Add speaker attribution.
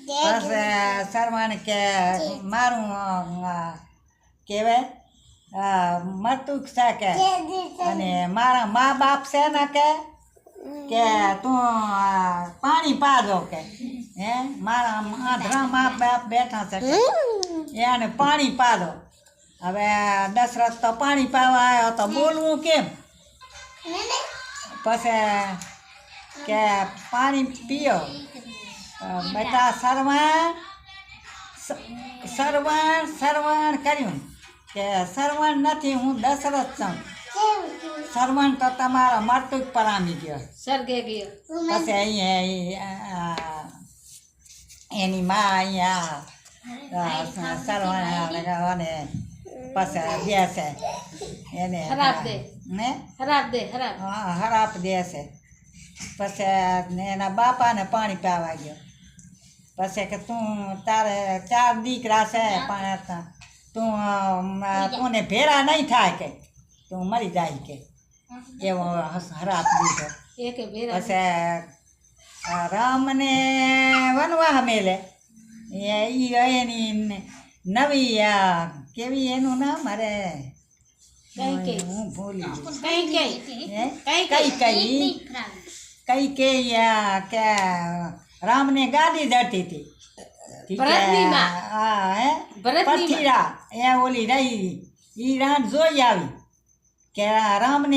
Speaker 1: પછી સરવાણ કે મારું કહેવાય મરતું છે કે અને મારા મા બાપ છે ને કે તું પાણી પાજો કે હે મારા આંધળા મા બાપ બેઠા છે કે એને પાણી પાજો. હવે દશરથ તો પાણી પાવા આવ્યો તો બોલવું કેમ? પછી કે પાણી પીઓ. બેટા સરવણ કર્યું કે સરવણ નથી, હું દશરથ છું. સરવણ તો તમારો મરતું જ પરામી ગયો,
Speaker 2: સરગે ગયો.
Speaker 1: પછી અહીંયા એની માં અહીંયા સરવણ અને પછી બેસે એને ને હરાપ દેશે. પછી એના બાપાને પાણી પાવા ગયો. પછી કે તું તારે 4 દીકરા છે પણ તુંને ભેળા નહીં થાય કે તું મરી જાય કે એવો હરાપ દીધો. પછી રામને વનવાહ મેલે એની નવી કેવી એનું નામ અરે હું ભૂલી કઈ કે રામને ગાદી ધરતી હતી. પથીરા એ ઓલી રહી એ રાત જોઈ આવી કે રામને